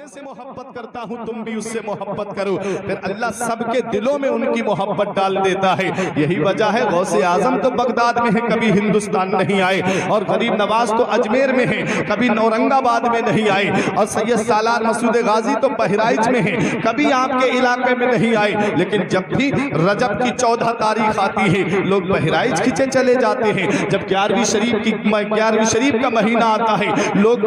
अपने से मोहब्बत करता हूँ, तुम भी उससे मोहब्बत करो। फिर अल्लाह सबके दिलों में उनकी मोहब्बत डाल देता है। यही वजह है गौसे आजम तो बगदाद में है, कभी हिंदुस्तान नहीं आए, और गरीब नवाज तो अजमेर में है, कभी औरंगाबाद में नहीं आए, और सैयद सालार मसूद गाजी तो बहराइच में है, कभी आपके इलाके में नहीं आए। लेकिन जब भी रजब की 14 तारीख आती है लोग बहराइच खींचे चले जाते हैं। जब 11वीं शरीफ का महीना आता है लोग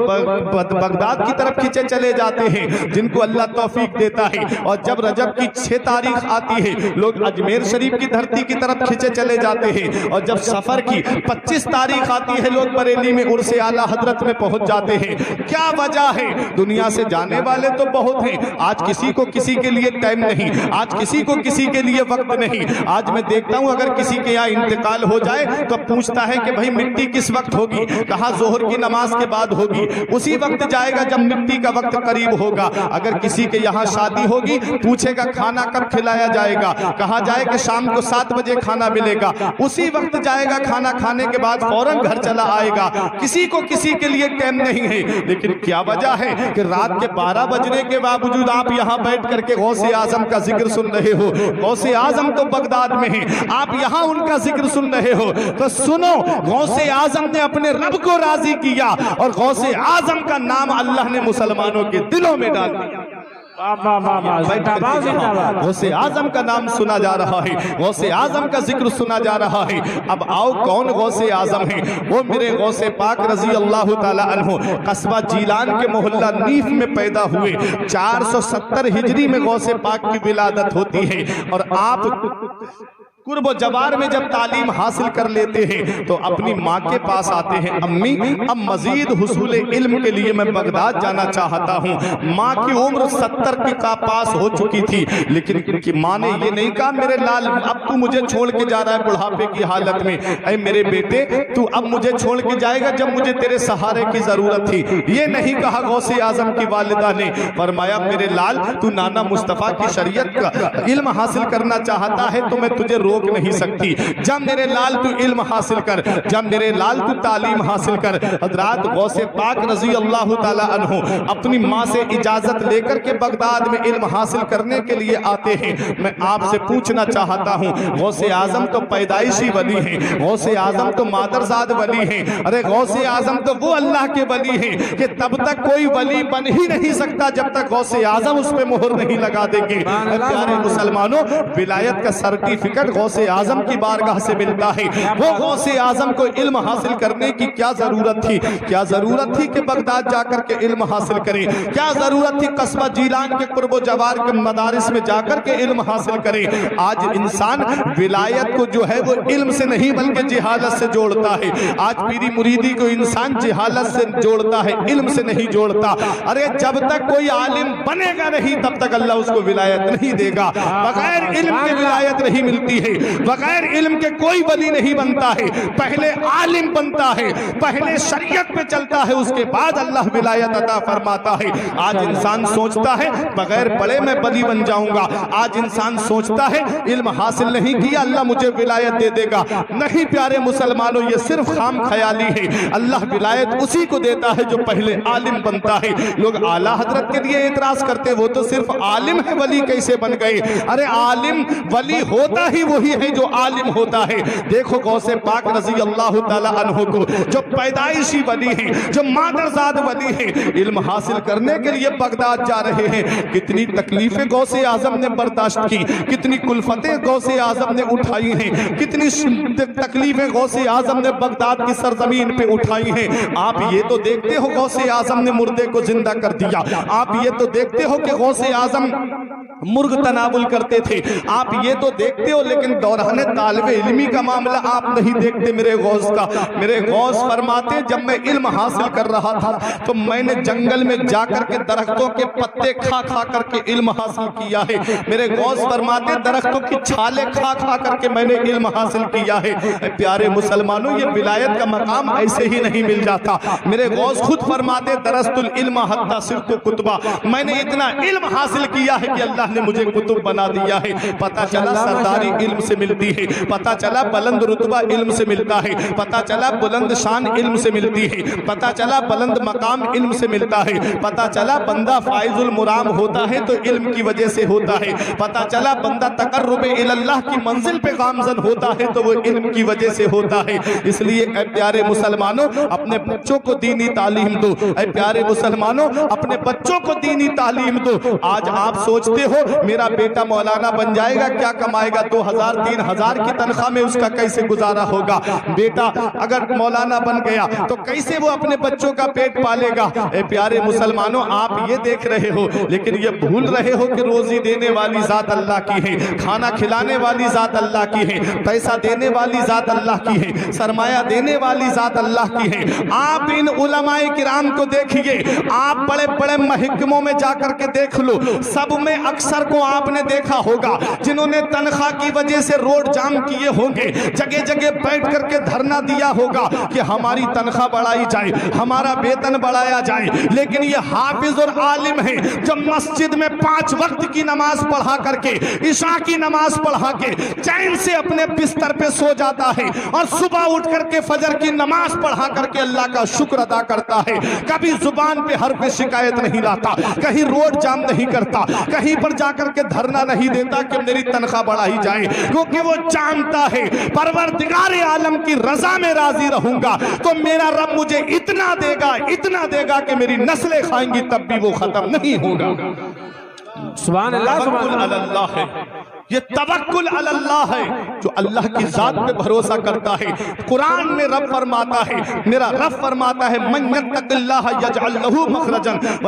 बगदाद की तरफ खींचे चले जाते हैं, जिनको अल्लाह तौफीक देता है। और जब रजब की 6 तारीख आती है लोग अजमेर शरीफ की धरती की तरफ खींचे चले जाते हैं। और जब सफर की 25 तारीख आती है लोग बरेली में उर्स आला हजरत में पहुंच जाते हैं। क्या वजह है? दुनिया से जाने वाले तो बहुत हैं, आज किसी को किसी के लिए टाइम नहीं, आज किसी को किसी के लिए वक्त नहीं। आज मैं देखता हूं अगर किसी के यहाँ इंतकाल हो जाए तो पूछता है कि भाई मिट्टी किस वक्त होगी, कहा जोहर की नमाज के बाद होगी, उसी वक्त जाएगा जब मिट्टी का वक्त करीब होगा। अगर किसी के यहाँ शादी होगी पूछेगा खाना कब खिलाया जाएगा, कहा जाए कि शाम को 7 बजे खाना मिलेगा, उसी वक्त जाएगा, खाना खाने के बाद फौरन घर चला आएगा। किसी को किसी के लिए टाइम नहीं है। लेकिन क्या वजह है कि रात के 12 बजने के बावजूद आप यहाँ बैठ करके गौसे आजम का जिक्र सुन रहे हो। गौसे आजम तो बगदाद में है, आप यहाँ उनका जिक्र सुन रहे हो। तो सुनो, गौसे आजम ने अपने रब को राजी किया और गौसे आजम का नाम अल्लाह ने मुसलमानों के दिलों में डाल दिया। गौसे आजम का नाम सुना जा रहा है, गौसे आजम का जिक्र सुना जा रहा है। अब आओ कौन गौसे आजम है? वो मेरे गौसे पाक रजी अल्लाह ताला अन्हु कस्बा जीलान के मोहल्ला नीफ में पैदा हुए। 470 हिजरी में गौसे पाक की विलादत होती है। और आप कुर्ब जवार में जब तालीम हासिल कर लेते हैं तो अपनी माँ के पास आते हैं, अम्मी अब मजीद हुसूल इल्म के लिए मैं बगदाद जाना चाहता हूँ। माँ की उम्र 70 का पास हो चुकी थी, लेकिन माँ ने ये नहीं कहा मेरे लाल अब तू मुझे छोड़ के जा रहा है बुढ़ापे की हालत में, अरे मेरे बेटे तू अब मुझे छोड़ के जाएगा जब मुझे तेरे सहारे की जरूरत थी। ये नहीं कहा गौसे आजम की वालिदा ने, फरमाया मेरे लाल तू नाना मुस्तफ़ा की शरीयत का इल्म हासिल करना चाहता है तो मैं तुझे रोक नहीं सकती। जब मेरे लाल तू इल्म हासिल कर, जब मेरे लाल तू तालीम हासिल कर। हजरात गौसे पाक रजी अल्लाह ताला अन्हु अपनी माँ से इजाजत लेकर के बगदाद में इल्म हासिल करने के लिए आते हैं। मैं आपसे पूछना चाहता हूँ, गौसे आजम तो पैदाइशी वली हैं, गौसे आजम तो मादरजाद वली हैं। अरे गौसे आजम तो वो अल्लाह के वली हैं कि तब तक कोई वली बन ही नहीं सकता जब तक गौसे आजम उस पर मोहर नहीं लगा देंगे। प्यारे मुसलमानों, विलायत का सर्टिफिकेट गौसे आजम की बारगाह से मिलता है। वो गौसे आजम को इल्म हासिल करने की क्या जरूरत थी? क्या जरूरत थी कि बगदाद जाकर के इल्म हासिल करें? क्या जरूरत थी कस्बा जीलान के कुर्बो जवार के मदारिस में जाकर के इल्म हासिल करें? आज इंसान विलायत को जो है वो इल्म से नहीं बल्कि जिहालत से जोड़ता है। आज पीरी मुरीदी को इंसान जिहालत से जोड़ता है, इल्म से नहीं जोड़ता। अरे जब तक कोई आलिम बनेगा नहीं तब तक अल्लाह उसको विलायत नहीं देगा। बगैर इल्म के विलायत नहीं मिलती है, बगैर इल्म के कोई वली नहीं बनता है। पहले आलिम बनता है, पहले शरीयत पे चलता है, उसके बाद अल्लाह विलायत अता फरमाता है। आज इंसान सोचता है बगैर पढ़े मैं वली बन जाऊंगा। आज इंसान सोचता है इल्म हासिल नहीं किया अल्लाह मुझे विलायत दे देगा। नहीं प्यारे मुसलमानों, ये सिर्फ खाम ख्याली है। अल्लाह विलायत उसी को देता है जो पहले आलिम बनता है। लोग आला हजरत के लिए एतराज करते, वो तो सिर्फ आलिम है, वली कैसे बन गए? अरे आलिम वली होता ही वही है जो आलिम होता है। देखो गौसे पाक रजी अल्लाह ताला अन्हु को जो पैदाइशी वली है, जो मादरजाद वली है, इल्म हासिल करने के लिए बगदाद जा रहे हैं। कितनी तकलीफें गौसे आजम ने बर्दाश्त की, कितनी कुल्फतें गौसे आजम ने उठाई हैं, कितनी तकलीफें गौसे आजम ने बगदाद की सरजमीन पे उठाई हैं। आप ये तो देखते हो गौसे आजम ने मुर्दे को जिंदा कर दिया। आप ये तो देखते हो कि गौसे आजम मुर्ग तनावुल करते थे। आप ये तो देखते हो, लेकिन दौरान तालिबे इल्मी का मामला आप नहीं देखते मेरे गौस का। मेरे गौस फरमाते जब मैं इल्म हासिल कर रहा था तो मैंने जंगल में जाकर के दरख्तों के पत्ते खा खा करके इल्म हासिल किया है। मेरे गौस फरमाते दरख्तों की छाले खा खा करके मैंने इल्म हासिल किया है। प्यारे मुसलमानों, ये विलायत का मकाम ऐसे ही नहीं मिल जाता। मेरे गौस खुद फरमाते दरस्तुल इल्म हत्ता सिरतु कुतबा, मैंने इतना इल्म हासिल किया है कि अल्लाह ने मुझे कुतुब बना दिया है। पता चला सरदारी इल्म इल्म से मिलती है, पता चला बुलंद रुतबा इल्म से मिलता है, पता चला बुलंद शान इल्म से मिलती है, पता चला बुलंद मकाम इल्म से मिलता है, पता चला बंदा फाइजुल मुराम होता है तो इल्म की वजह से होता है, पता चला बंदा तकर्रुबे इल्लाह की मंजिल पे गामजन होता है तो वो इल्म की वजह से होता है। इसलिए ऐ प्यारे मुसलमानों, अपने बच्चों को दीनी तालीम दो। ऐ प्यारे मुसलमानों, अपने बच्चों को दीनी तालीम दो। आज आप सोचते हो मेरा बेटा मौलाना बन जाएगा, क्या कमाएगा, 2000-3000 की तनख्वाह में उसका कैसे गुजारा होगा। बेटा अगर मौलाना बन गया तो कैसे वो अपने बच्चों का पेट पालेगा। ऐ प्यारे मुसलमानों, आप ये देख रहे हो लेकिन ये भूल रहे हो कि रोजी देने वाली जात अल्लाह की है, खाना खिलाने वाली जात अल्लाह की है, पैसा देने वाली जात अल्लाह की है, सरमाया देने वाली जात अल्लाह की है। आप इन उलमाए किराम को देखिए, आप बड़े बड़े महकमों में जाकर के देख लो, सब में अक्सर को आपने देखा होगा जिन्होंने तनख्वाह की वजह से रोड जाम किए होंगे, जगह जगह बैठ करके धरना दिया होगा कि हमारी तनख्वाह बढ़ाई जाए, हमारा वेतन बढ़ाया जाए। लेकिन ये हाफिज और आलिम है जो मस्जिद में 5 वक्त की नमाज पढ़ा करके, इशा की नमाज पढ़ा के चैन से अपने बिस्तर पे सो जाता है और सुबह उठ करके फजर की नमाज पढ़ा करके अल्लाह का शुक्र अदा करता है। कभी जुबान पे हर कोई शिकायत नहीं लाता, कहीं रोड जाम नहीं करता, कहीं पर जाकर के धरना नहीं देता कि मेरी तनख्वाह बढ़ाई जाए, क्योंकि वो जानता है परवरदिगार आलम की रजा में राजी रहूंगा तो मेरा रब मुझे इतना देगा कि मेरी नस्लें खाएंगी तब भी वो खत्म नहीं होगा। सुभान अल्लाह, तवक्कुल अल्लाह है, ये तवक्कुल अल्लाह है जो अल्लाह की जात पे भरोसा करता है। कुरान में रब फरमाता है, मेरा रब फरमाता है, मन यत्तकिल्लाह यजअल लहू मखरजन व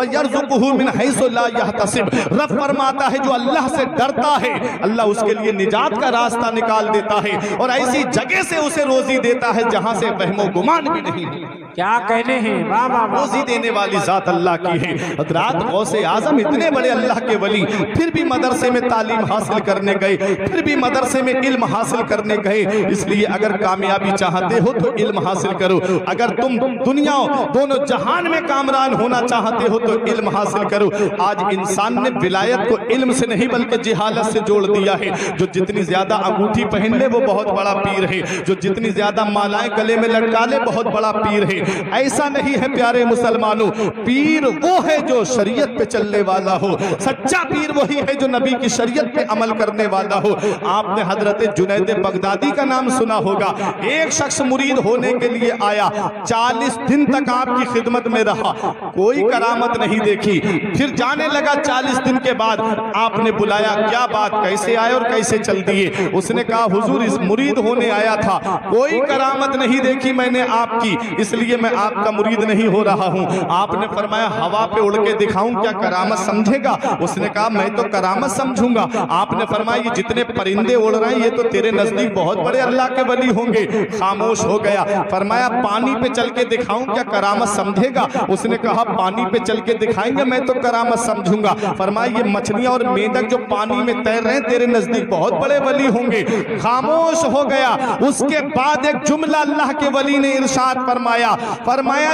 यरज़ुकुहु मिन हैसु ला यहतसिब। रब फरमाता है जो अल्लाह से डरता है अल्लाह उसके लिए निजात का रास्ता निकाल देता है और ऐसी जगह से उसे रोजी देता है जहां से वहमो गुमान भी नहीं। क्या कहने हैं, वाह वाह, रोजी देने वाली जात अल्लाह की है। हज़रत गौसे आजम इतने बड़े अल्लाह के वली, फिर भी मदरसे में तालीम हासिल करने गए, फिर भी मदरसे में इल्म हासिल करने गए। इसलिए अगर कामयाबी चाहते हो तो इल्म हासिल करो, अगर तुम दुनिया दोनों जहान में कामरान होना चाहते हो तो इल्म हासिल करो। आज इंसान ने विलायत को इल्म से नहीं बल्कि जिहालत से जोड़ दिया है। जो जितनी ज्यादा अंगूठी पहन ले वो बहुत बड़ा पीर है, जो जितनी ज्यादा मालाएं गले में लटका ले बहुत बड़ा पीर है। ऐसा नहीं है प्यारे मुसलमानों, पीर वो है जो शरीयत पे चलने वाला हो, सच्चा पीर वही है जो नबी की शरीयत पे अमल करने वाला हो। आपने हजरत जुनैद बगदादी का नाम सुना होगा। एक शख्स मुरीद होने के लिए आया, 40 दिन तक आपकी खिदमत में रहा, कोई करामत नहीं देखी। फिर जाने लगा 40 दिन के बाद आपने बुलाया, क्या बात, कैसे आए और कैसे चल दिए। उसने कहा हुजूर इस मुरीद होने आया था, कोई करामत नहीं देखी मैंने आपकी, इसलिए मैं आपका मुरीद नहीं हो रहा हूं। आपने फरमाया हवा पे उड़ के दिखाऊं, क्या करामत समझेगा? उसने कहा मैं तो करामत समझूंगा। आपने फरमाया ये जितने परिंदे उड़ रहे हैं ये तो तेरे नजदीक बहुत बड़े अल्लाह के वली होंगे। खामोश हो गया। फरमाया पानी पे चल के दिखाऊं, क्या करामत समझेगा? उसने कहा पानी पे चल के दिखाएंगे मैं तो करामत समझूंगा। फरमाया ये मछलियां और मेंढक जो पानी में तैर रहे हैं तेरे नजदीक बहुत बड़े वली होंगे। खामोश हो गया। उसके बाद एक जुमला अल्लाह के वली ने इरशाद फरमाया,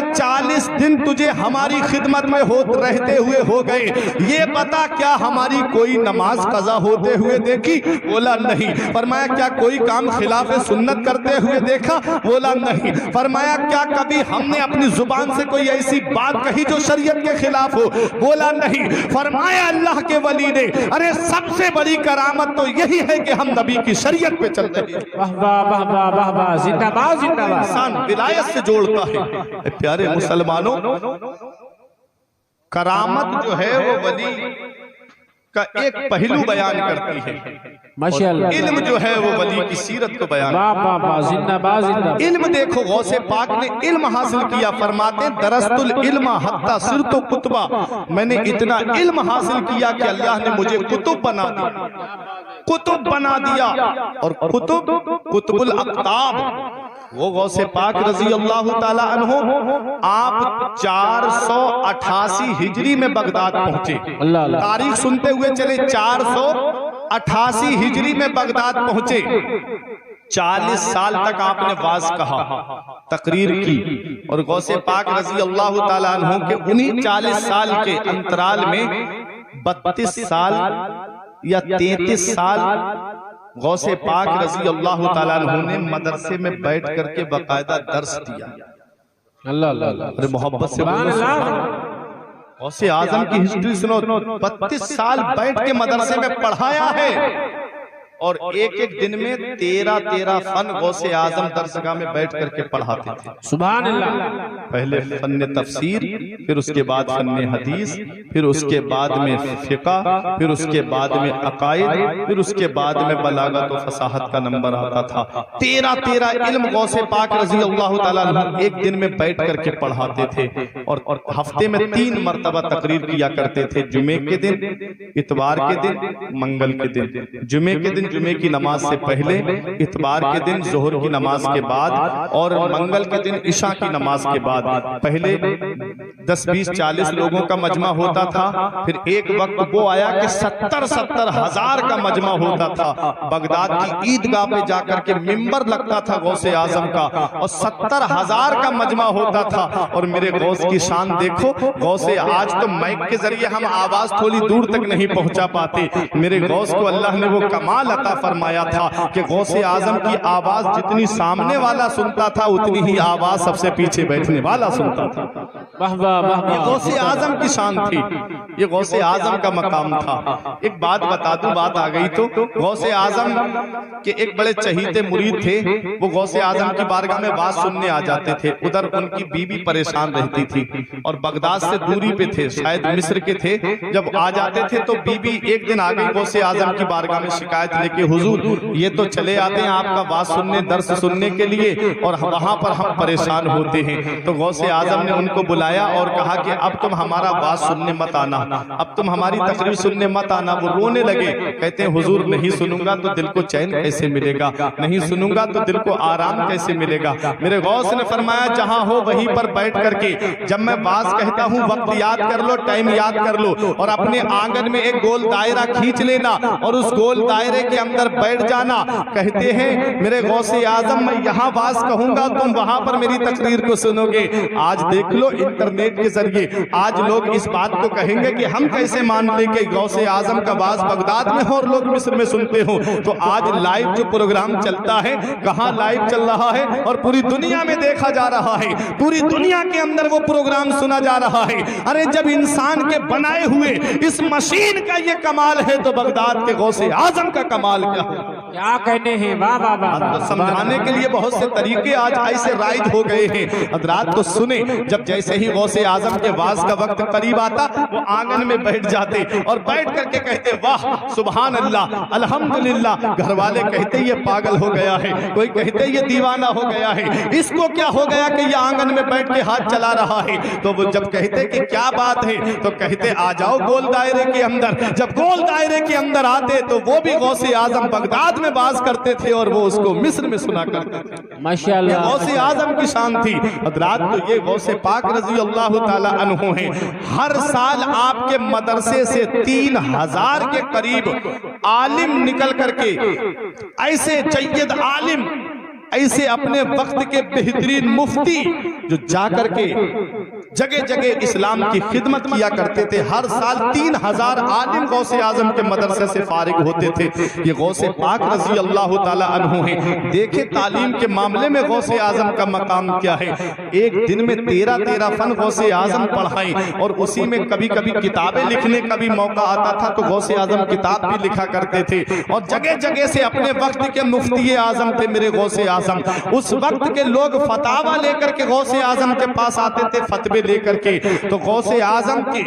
40 दिन तुझे हमारी खिदमत में रहते हुए हो गए, ये बता क्या हमारी कोई नमाज कज़ा होते हुए देखी? बोला नहीं। फरमाया क्या कोई काम खिलाफ सुन्नत करते हुए देखा? बोला नहीं। फरमाया क्या कभी हमने अपनी जुबान से कोई ऐसी बात कही जो शरीयत के खिलाफ हो? बोला नहीं। फरमाया अल्लाह के वली ने, अरे सबसे बड़ी करामत तो यही है कि हम नबी की शरीयत पे चल रहे हैं। वाह वाह वाह वाह वाह, जिंदाबाद जिंदाबाद। इंसान विलायत से जोड़ता है। प्यारे मुसलमानों, करामत जो है वो वली का एक पहलू बयान करती है, माशाअल्लाह। इल्म जो है वो वली की सीरत को बयान। वाह वाह वाह, जिंदाबाद जिंदाबाद। इल्म देखो, गौसे पाक ने इल्म हासिल किया। फरमाते दरस्तुल इल्म हत्ता सिरतु कुतबा, मैंने इतना इल्म हासिल किया कि अल्लाह ने मुझे कुतुब बना दिया, कुतुब बना दिया। और कुतुब कुतुबुल अक्ताब, वो गौसे पाक रजी अल्लाह ताला अन्हु आप 488 हिजरी में बगदाद पहुंचे। तारीख सुनते हुए चले, 488 हिजरी में बगदाद पहुंचे। 40 साल तक आपने वाज कहा, तकरीर की। और गौसे पाक रजी अल्लाह ताला अन्हु के उन्हीं 40 साल के अंतराल में 32 साल या 33 साल गौसे पाक रजी अल्लाह ताला अन्हु ने मदरसे में बैठ करके बाकायदा दर्स दिया। अल्लाह अल्लाह अरे मोहब्बत से बोलो। गौसे आजम की हिस्ट्री सुनो, 32 साल बैठ के मदरसे में पढ़ाया है और एक एक दिन में 13 फन गौसे आजम दरसगाह में बैठ करके पढ़ाते थे। सुभान अल्लाह। पहले फन तफसीर, फिर उसके बाद फन हदीस, फिर उसके बाद में फिका, फिर उसके बाद में अकायद, फिर उसके बाद में बलागत और फसाहत का नंबर आता था। 13 इल्म गौसे पाक रजी अल्लाह ताला अन्हु एक दिन में बैठ करके पढ़ाते थे और हफ्ते में 3 मरतबा तकरीर किया करते थे। जुमे के दिन, इतवार के दिन, मंगल के दिन। जुमे के दिन जुमे की नमाज से पहले, इतवार के दिन जोहर की नमाज के बाद और मंगल के दिन इशा की नमाज के बाद। पहले 10, 20, 40 लोगों का मजमा होता था, फिर एक वक्त वो आया कि 70 हजार का मजमा होता था। बगदाद की ईदगाह पे जाकर के मिंबर लगता था गौसे आजम का और 70 हजार का मजमा होता था। और मेरे गौस की शान देखो, गौसे आज तो माइक के जरिए हम आवाज थोड़ी दूर तक नहीं पहुंचा पाते। मेरे गौस को अल्लाह ने वो कमाल अता फरमाया था कि गौसे आजम की आवाज जितनी सामने वाला सुनता था उतनी ही आवाज सबसे पीछे बैठने वाला सुनता था। ये गौसे आजम की शान थी, ये गौसे आजम का मकाम था। एक बात बता दूं, बात आ गई तो गौसे आजम के एक बड़े चहीते मुरीद थे, वो गौसे आजम की बारगाह में बात सुनने आ जाते थे। उधर उनकी बीवी परेशान रहती थी और बगदाद से दूरी पे थे, शायद मिस्र के थे। जब आ जाते थे तो बीवी एक दिन आ गई गौसे आजम की बारगाह में शिकायत लेके, हुजूर ये तो चले आते हैं आपका बात सुनने, दर्स सुनने के लिए और वहां पर हम परेशान होते हैं। तो गौसे आजम ने उनको बुलाया और कहा कि अब तुम हमारा बात सुनने मत आना, अब तुम हमारी तकरीर सुनने मत आना। वो रोने लगे, कहते हैं हुजूर नहीं सुनूंगा तो दिल को चैन कैसे मिलेगा, नहीं सुनूंगा तो दिल को आराम कैसे मिलेगा। मेरे गौस ने फरमाया जहां हो वहीं पर बैठ करके जब मैं बात कहता हूं वक्त याद कर लो, टाइम याद कर लो और अपने आंगन में एक गोल दायरा खींच लेना और उस गोल दायरे के अंदर बैठ जाना। कहते हैं मेरे गौसे आजम मैं यहाँ बात कहूंगा, तुम वहां पर मेरी तकरीर को सुनोगे। आज देख लो इंटरनेट के जरिए आज लोग इस बात को कहेंगे कि हम कैसे मान ले कि गौसे आजम का बात बगदाद में हो और लोग मिस्र में सुनते हो। तो आज लाइव जो प्रोग्राम चलता है, कहाँ लाइव चल रहा है और पूरी दुनिया में देखा जा रहा है, पूरी दुनिया के अंदर वो प्रोग्राम सुना जा रहा है। अरे जब इंसान के बनाए हुए इस मशीन का ये कमाल है तो बगदाद के गौसे आजम का कमाल क्या कहने हैं। वाह वाह वाह। समझाने के लिए बहुत से तरीके आज ऐसे राइज हो गए हैं। हज़रात को सुने, जब जैसे ही गौसे आजम के वाज का वक्त करीब आता वो आंगन में बैठ जाते और बैठ करके कहते वाह सुभान अल्लाह अल्हम्दुलिल्लाह। घर वाले कहते ये पागल हो गया है, कोई कहते ये दीवाना हो गया है, इसको क्या हो गया कि ये आंगन में बैठ के हाथ चला रहा है। तो वो जब कहते कि क्या बात है तो कहते आ जाओ गोल दायरे के अंदर। जब गोल दायरे के अंदर आते तो वो भी गौसे आजम बगदाद में बात करते थे और वो उसको मिस्र में सुना करते थे। माशाअल्लाह, गौसे आजम की शान थी। हज़रात तो ये गौसे पाक रजी अल्लाह ताला अन्हु हैं। हर साल आपके मदरसे से 3000 के करीब आलिम निकल करके, ऐसे जय्यद आलिम, ऐसे अपने वक्त के बेहतरीन मुफ्ती जो जाकर के जगह जगह इस्लाम की खिदमत किया करते थे। हर साल 3000 आलिम गौसे आजम के मदरसे से फारिग होते थे। ये गौसे पाक रजी अल्लाह ताला अन्हु हैं। देखे तालीम के मामले में गौसे आजम का मकाम क्या है। एक दिन में 13 फन गौसे आजम पढ़ाई और उसी में कभी कभी किताबें लिखने का भी मौका आता था तो गौसे आजम किताब भी लिखा करते थे और जगह जगह से अपने वक्त के मुफ्ती आजम थे मेरे गौसे आजम। उस वक्त के लोग फतावा लेकर के गौसे आजम के पास आते थे, फतवे लेकर के। तो गौसे आजम की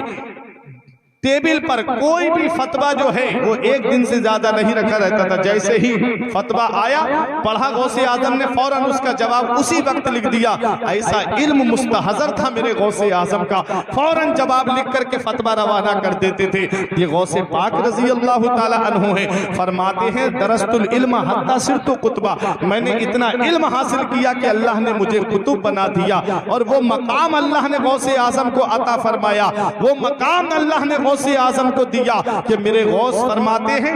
टेबल पर कोई भी फतवा जो है वो एक दिन से ज्यादा नहीं रखा रहता था। जैसे ही फतवा आया पढ़ा गौसे आजम ने फौरन उसका जवाब उसी वक्त लिख दिया। ऐसा इल्म मुस्तहज़र था मेरे गौसे आजम का, फौरन जवाब लिख करके फतवा रवाना कर देते थे। ये गौसे पाक रजी अल्लाह ताला अन्हु हैं। फरमाते हैं दरस्तुल इल्म हत्ता सिरतु कुतबा, मैंने इतना इल्म हासिल किया कि अल्लाह ने मुझे कुतुब बना दिया। और वो मकाम अल्लाह ने गौसे आजम को अता फरमाया, वो मकाम अल्लाह ने गौसे आजम को दिया कि मेरे गौस फरमाते हैं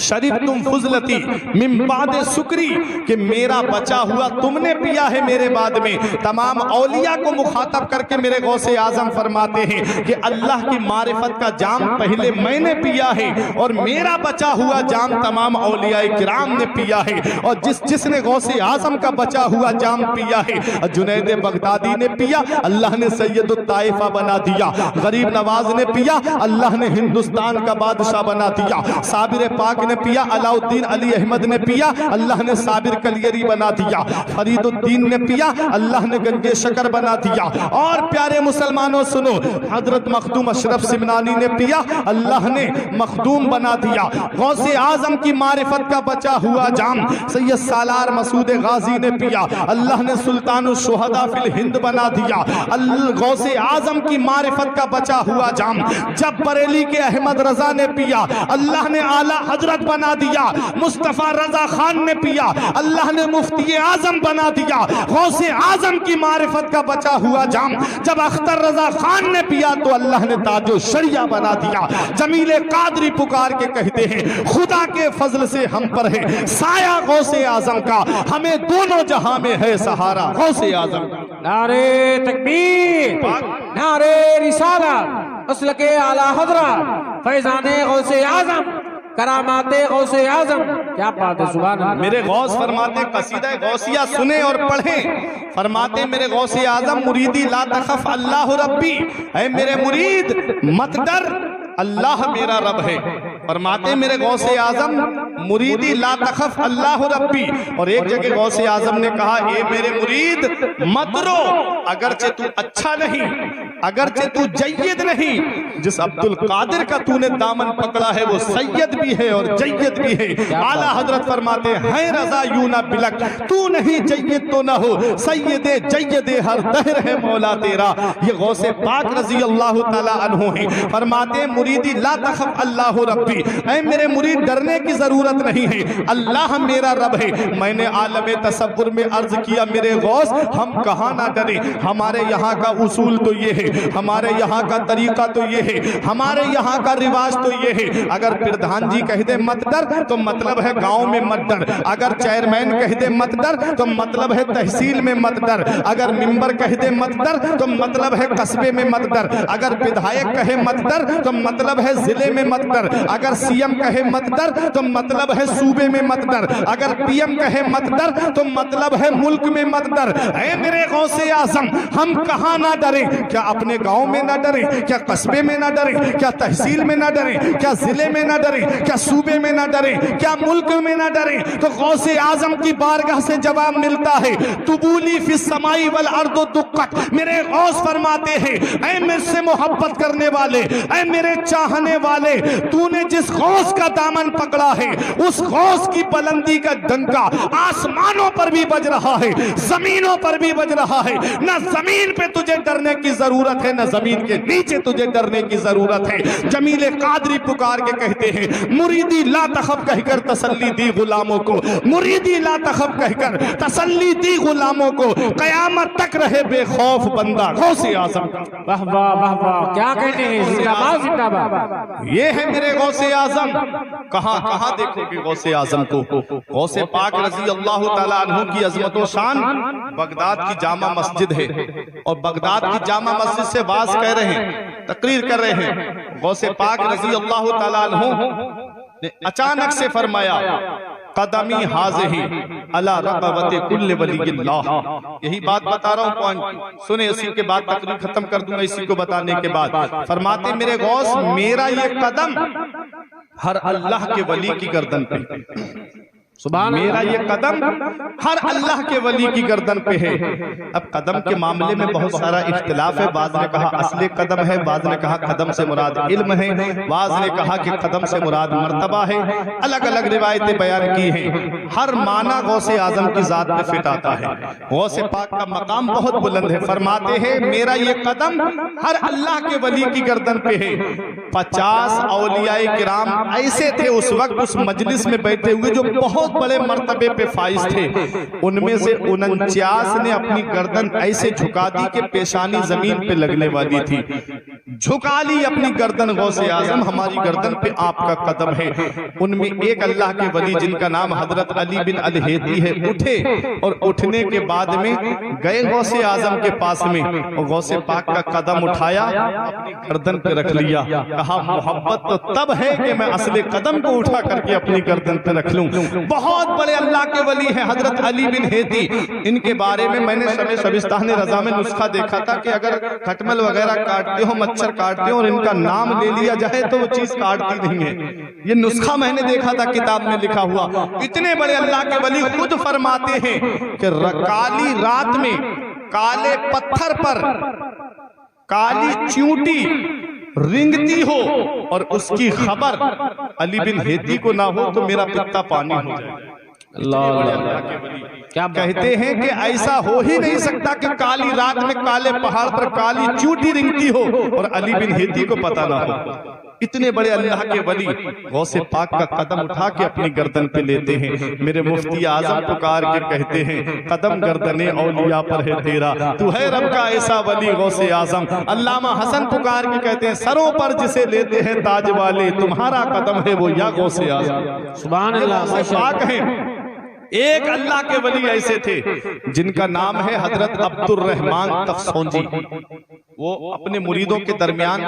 शरीफ तुम फुजलती मिन बाद शुक्री, कि मेरा बचा हुआ तुमने पिया है मेरे बाद में। तमाम औलिया को मुखातब करके मेरे गौसे आजम फरमाते हैं कि अल्लाह की मारिफत का जाम पहले मैंने पिया है और मेरा बचा हुआ जाम तमाम औलिया किराम ने पिया है। और जिसने गौसे आजम का बचा हुआ जाम पिया है, जुनैद बगदादी ने पिया, अल्लाह ने सैयदुत ताइफा बना दिया। गरीब नवाज ने पिया, अल्लाह ने हिंदुस्तान का बादशाह बना दिया। साबिर पाक ने पिया, अलाउद्दीन अली अहमद ने पिया, अल्लाह ने साबिर कलियरी बना दिया। फरीदुद्दीन ने पिया, अल्लाह ने गंजे शकर बना दिया। और प्यारे मुसलमानों सुनो, हजरत मखदूम अशरफ सिमनानी ने पिया, अल्लाह ने मखदूम बना दिया। गौसे आजम की मारिफत का बचा हुआ जाम सैयद सालार मसूद गाजी ने पिया, अल्लाह ने सुल्तानुल शुहदा फिल हिंद बना दिया। गौसे आजम की मारिफत का बचा हुआ जाम जब बरेली के अहमद रजा ने पिया, अल्लाह ने आला हजरत बना दिया। मुस्तफा रजा खान ने पिया, अल्लाह ने मुफ्ती आजम बना दिया। गौसे आजम की मारिफत का बचा हुआ जाम जब अख्तर रजा खान ने पिया तो अल्लाह ने ताजो शरिया बना दिया। जमीले कादरी पुकार के कहते हैं, खुदा के फजल से हम पर है साया गौसे आजम का, हमें दोनों जहां में है सहारा गौसे आजम का। नारे तकबीर, नारे रिसालत, असल के आला हजरत फैजाने गौसे आजम, करामाते गौसे आजम। क्या बात है, सुभान अल्लाह। मेरे गौस फरमाते कसीदा गौसिया सुने और पढ़ें। फरमाते मेरे गौसे आजम मुरीदी ला तखफ अल्लाह रब्बी, ऐ मेरे मुरीद मत डर अल्लाह मेरा रब है। फरमाते मेरे गौसे आजम मुरीदी ला तखफ अल्लाह रब्बी। और एक जगह गौसे आजम ने कहा, ए मेरे मुरीद मत रो, अगरचे तू अच्छा नहीं, अगरचे तू जय्यद नहीं, जिस अब्दुल कादिर का तूने दामन पकड़ा है वो सैयद भी है और जय्यद भी है। आला हजरत फरमाते हैं रजा यूं ना बिलक, तू नहीं जय्यद तो ना हो, सैयदे जय्यदे हर दहर है मौला तेरा। ये गौसे पाक रजी अल्लाह ताला अन्हु है। फरमाते मुरीदी ला तखफ अल्लाह रब्बी, ऐ मेरे मुरीद डरने की जरूरत नहीं है, अल्लाह मेरा रब है। मैंने आलम तसव्वुर में अर्ज किया, मेरे गौस हम कहाँ ना डरे, हमारे यहाँ का उसूल तो ये है, हमारे यहाँ का तरीका तो ये है, हमारे यहाँ का रिवाज तो ये है। अगर प्रधान जी कह दे मत डर तो मतलब है गांव में मत डर, अगर चेयरमैन कह दे मत डर तो मतलब है तहसील में मत डर, अगर मेंबर कह दे मत डर तो मतलब है कस्बे में मत डर, अगर विधायक कहे मत डर तो मतलब है जिले में मत डर, अगर सीएम कहे मत डर तो मतलब है सूबे में मत डर, अगर पीएम कहे मत डर तो मतलब है मुल्क में मत डर। ऐ मेरे गौसे आजम हम कहाँ ना डरे, क्या अपने गांव में ना डरे, क्या कस्बे में ना डरे, क्या तहसील में ना डरे, क्या जिले में ना डरे, क्या सूबे में ना डरे, क्या मुल्क में ना डरे। तो गौसे आजम की बारगाह से जवाब मिलता है, तुबूली फिस समाई वल अर्दो दुक्कत। मेरे गौस फरमाते हैं, ऐ मुझसे मोहब्बत करने वाले, ऐ मेरे चाहने वाले, तूने जिस गौस का दामन पकड़ा है उस गौस की बुलंदी का डंका आसमानों पर भी बज रहा है, जमीनों पर भी बज रहा है। न जमीन पे तुझे डरने की जरूरत है, न जमीन के नीचे तुझे डरने की जरूरत है। जमीले कादरी पुकार के कहते हैं, मुरीदी ला तखफ कहकर तसल्ली दी गुलामों को, मुरीदी ला तखफ कहकर तसल्ली दी गुलामों को, कयामत तक रहे बेखौफ बंदा गौसे आजम। वाह वाह वाह वाह, क्या कहते हैं, जिंदाबाद जिंदाबाद। ये है मेरे गौसे आजम। कहां कहां देखोगे गौसे आजम को। गौसे पाक रजी अल्लाह ताला अन्हु की अजमत व शान बगदाद की जामा मस्जिद है, और बगदाद की जामा मस्जिद से वाज कह रहे हैं, तकरीर कर रहे हैं। गौसे पाक रजी अल्लाह ताला अन्हु ने अचानक से फरमाया, कदमी हाज़िही अला रक़बति कुल्ल वलिय्यिल्लाह। यही बात बता रहा हूँ, पॉइंट सुने, इसी के बाद तकरीर खत्म कर दूंगा। इसी को बताने के बाद फरमाते मेरे गौस, मेरा ये कदम हर अल्लाह के वली की गर्दन पे, सुभान, मेरा ये कदम हर अल्लाह के वली की गर्दन पे है। अब कदम के मामले में बहुत सारा इख्तिलाफ है। बाज़ ने कहा असली कदम है, बाज़ ने कहा कदम से मुराद इल्म है, बाज़ ने कहा कि कदम से मुराद मर्तबा है। अलग अलग रिवायतें बयान की हैं। हर माना गौसे आजम की जात में फिट आता है। गौसे पाक का मकाम बहुत बुलंद है। फरमाते हैं मेरा ये कदम हर अल्लाह के वली की गर्दन पे है। 50 औलियाए किराम ऐसे थे उस वक्त उस मजलिस में बैठे हुए जो बहुत बड़े मर्तबे पे फाइज थे। उनमें से 49 ने अपनी गर्दन ऐसे झुका दी कि पेशानी जमीन पे लगने वाली थी। झुका ली अपनी गर्दन गौसे आजम, हमारी गर्दन पे आपका कदम है। उनमें एक अल्लाह के वली जिनका नाम हजरत अली बिन अल-हेती है, उठे और उठने के बाद में गए गौसे आजम के पास में और गौसे पाक का कदम उठाया, अपनी गर्दन पे रख लिया। कहा मोहब्बत तो तब है कि मैं असले कदम को उठा करके अपनी गर्दन पे रख लूं। बहुत बड़े अल्लाह के वली है हजरत अली बिन हेती। इनके बारे में मैंने शमे शबिस्तान रजा में नुस्खा देखा था कि अगर खटमल वगैरह काटते हो, मच्छर काटते हो और इनका नाम ले लिया जाए तो वो चीज काटती नहीं है। ये नुस्खा मैंने देखा था किताब में लिखा हुआ। इतने बड़े अल्लाह के वली खुद फरमाते हैं कि काली रात में काले पत्थर पर काली चींटी रिंगती हो और उसकी खबर अली बिन हेती को ना हो तो मेरा पित्ता पानी हो जाए। अल्लाह क्या कहते हैं कि ऐसा हो ही नहीं सकता कि काली रात में काले पहाड़ पर काली चींटी रिंगती हो और अली बिन हेती को पता ना हो। इतने बड़े अल्लाह के वली गौसे पाक का कदम उठा के अपनी गर्दन पे लेते हैं। मेरे मुफ्ती आजम पुकार के कहते हैं कदम गर्दने औलिया पर है तेरा, तू है रब का ऐसा वली गौसे आजम। अल्लामा हसन पुकार के कहते हैं सरों पर जिसे लेते हैं ताज वाले, तुम्हारा कदम है वो या गौसे आजम। सुभान अल्लाह। पाक है एक अल्लाह के वली ऐसे थे जिनका नाम है हजरत अब्दुर रहमान तफसौंजी। वो अपने मुरीदों के दरमियान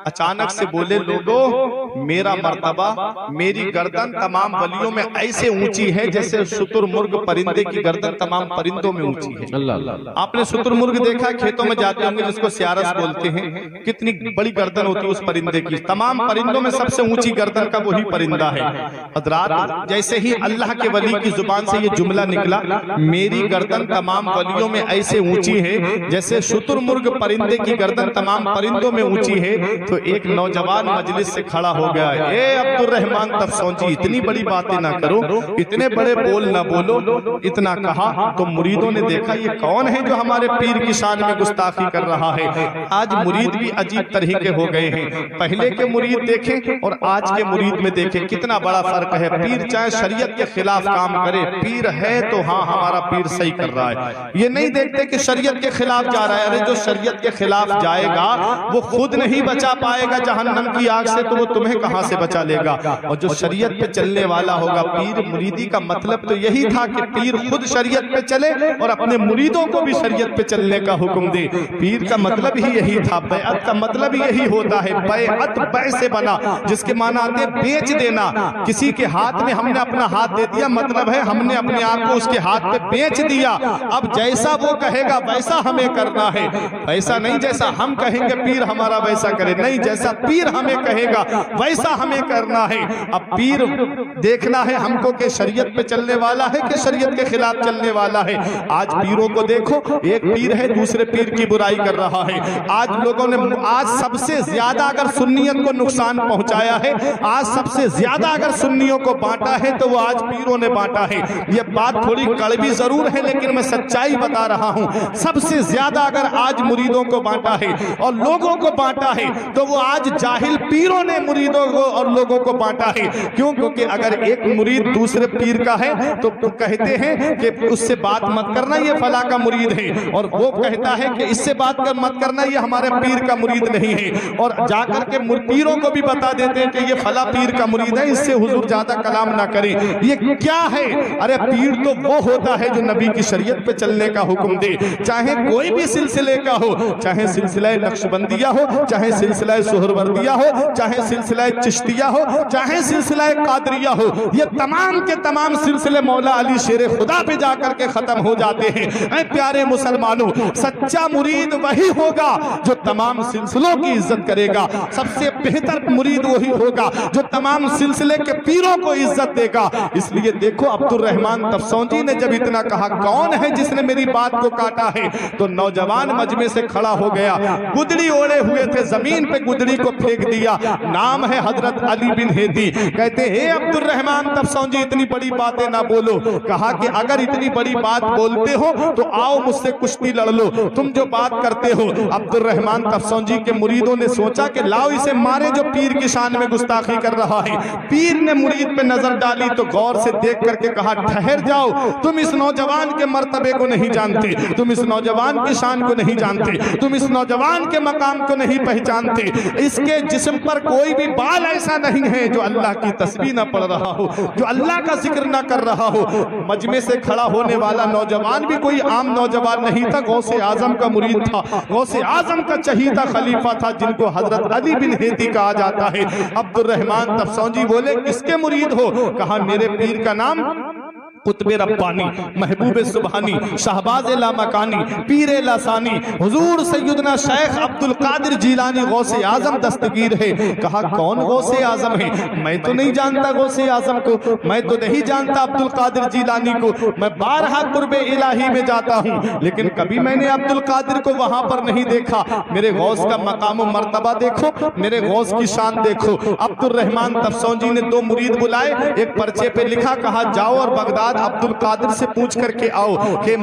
अचानक से बोले, लोगों मेरा मर्तबा, मेरी गर्दन तमाम वलियों में ऐसे ऊंची है जैसे शुतुरमुर्ग परिंदे की गर्दन तमाम परिंदों में ऊंची है। अल्लाह। आपने शुतुरमुर्ग देखा, खेतों में जाते होंगे जिसको सियारस बोलते हैं, कितनी बड़ी गर्दन होती है उस परिंदे की। तमाम परिंदों में सबसे ऊंची गर्दन का वही परिंदा है। हज़रात जैसे ही अल्लाह के वली की जुबान से ये जुमला निकला, मेरी गर्दन तमाम वलियों में ऐसे ऊंची है जैसे शुतुरमुर्ग परिंदे की गर्दन तमाम परिंदों में ऊंची है, तो एक नौजवान मजलिस से खड़ा हो गया, ए अब्दुर रहमान तफसौंजी इतनी बड़ी बातें ना करो, इतने बड़े बोल ना बोलो। इतना कहा तो मुरीदों ने देखा ये कौन है जो हमारे पीर की शान में गुस्ताखी कर रहा है। आज मुरीद भी अजीब तरह के हो गए हैं। पहले के मुरीद देखें और आज के मुरीद में देखें कितना बड़ा फर्क है। पीर चाहे शरीयत के खिलाफ काम करे, पीर है तो हाँ हमारा पीर सही कर रहा है, ये नहीं देखते कि शरीयत के खिलाफ जा रहा है। अरे जो शरीयत के खिलाफ जाएगा वो खुद नहीं बचा पाएगा जहन्नम की आग से, तो वो तुम्हें कहां से बचा लेगा। और जो शरीयत पे चलने वाला होगा, पीर मुरीदी का मतलब तो यही था कि पीर खुद शरीयत पे चले और अपने मुरीदों को भी शरीयत पे चलने का हुक्म दे। पीर का मतलब ही यही था। बैअत का मतलब यही होता है। बैअत बै से बना, जिसके माना आते बेच देना। किसी के हाथ में हमने अपना हाथ दे दिया, मतलब है हमने अपने आप को उसके हाथ पे बेच दिया। अब जैसा वो कहेगा वैसा हमें करना है, वैसा नहीं जैसा हम कहेंगे पीर हमारा वैसा करे, नहीं जैसा पीर हमें कहेगा वैसा हमें करना है। अब पीर देखना है हमको कि शरीयत पे चलने वाला है कि शरीयत के खिलाफ चलने वाला है। आज पीरों को देखो, एक पीर है दूसरे पीर की बुराई कर रहा है। आज लोगों ने आज सबसे ज्यादा अगर सुन्नियत को नुकसान पहुंचाया है, आज सबसे ज्यादा अगर सुन्नियों को बांटा है तो वो आज पीरों ने बांटा है। ये बात थोड़ी कड़वी जरूर है लेकिन मैं सच्चाई बता रहा हूं। सबसे ज्यादा अगर आज मुरीदों को बांटा है और लोगों को बांटा है तो वो आज जाहिल पीरों ने मुरीदों को और लोगों को बांटा है। क्यों? क्योंकि अगर एक मुरीद दूसरे पीर का है तो कहते हैं कि उससे बात मत करना, ये फला का मुरीद है, और वो कहता है कि इससे बात कर मत करना, ये हमारे पीर का मुरीद नहीं है। और जाकर के पीरों को भी बता देते हैं कि ये फला पीर का मुरीद है, इससे हुजूर ज्यादा कलाम ना करें। ये क्या है? अरे पीर तो वो होता है जो नबी की शरीयत पे चलने का हुक्म दे, चाहे कोई भी सिलसिले का हो, चाहे सिलसिला नक्शबंदिया हो, चाहे सिलसिला सुहरवर्दिया हो, चाहे सिलसिला चिश्तिया हो, चाहे सिलसिला कादरिया हो। ये तमाम के तमाम सिलसिले मौला अली शेर खुदा पे जाकर के खत्म हो जाते हैं। ऐ प्यारे मुसलमानों, सच्चा मुरीद वही होगा जो तमाम सिलसिलों की इज्जत करेगा। सबसे बेहतर मुरीद वही होगा जो तमाम सिलसिले के पीरों को इज्जत देगा। इसलिए देखो अब्दुर रहमान तफसौंजी ने जब इतना कहा कौन है जिसने मेरी बात को काटा है, तो नौजवान मजमे से खड़ा हो गया, गुदड़ी ओढ़े हुए थे, जमीन पे गुदड़ी को फेंक दिया। नाम है हजरत अली बिन हेती। कहते हे अब्दुर रहमान तफसौंजी इतनी बड़ी बातें ना बोलो। कहा कि अगर इतनी बड़ी बात बोलते हो तो आओ मुझसे कुश्ती लड़ लो, तुम जो बात करते हो। अब्दुर रहमान तफसौंजी के मुरीदों ने सोचा कि लाओ इसे मारे जो पीर की शान में गुस्ताखी कर रहा है। पीर ने मुरीद पे नजर डाली तो गौर से देख करके कहा ठहर जाओ, तुम इस नौजवान के मर्तबे को नहीं जानते, तुम इस नौजवान की शान को नहीं जानते, तुम इस नौजवान के मकाम को नहीं पहचानते, इसके जिस्म पर कोई भी बाल ऐसा नहीं है जो अल्लाह की तस्बीह न पढ़ रहा हो, जो अल्लाह का जिक्र न कर रहा हो। मजमे से खड़ा होने वाला नौजवान भी कोई आम नौजवान नहीं था, गौसे आजम का मुरीद था, गौसे आजम का चहीता खलीफा था, जिनको हजरत अली बिन हेती कहा जाता है। अब्दुल रहमान तफसौजी बोले किसके मुरीद हो? कहा मेरे पीर का नाम कुतबे रब्बानी, महबूब सुबहानी, शहबाज लामकानी, पीर लासानी, हुजूर सैयदना शेख अब्दुल कादिर जिलानी गौसे आजम दस्तगीर है। कहा कौन गौसे आजम है? मैं तो नहीं जानता गौसे आजम को, मैं तो नहीं जानता अब्दुल कादिर जिलानी को। मैं बारहा कुर्बे इलाही में जाता हूँ, लेकिन कभी मैंने अब्दुल कादिर को वहां पर नहीं देखा। मेरे गौस का मकाम व मर्तबा देखो, मेरे गौस की शान देखो। अब्दुल रहमान तफसौजी ने 2 मुरीद बुलाए, एक पर्चे पे लिखा, कहा जाओ और बगदाद अब्दुल कादिर से पूछ करके आओ कि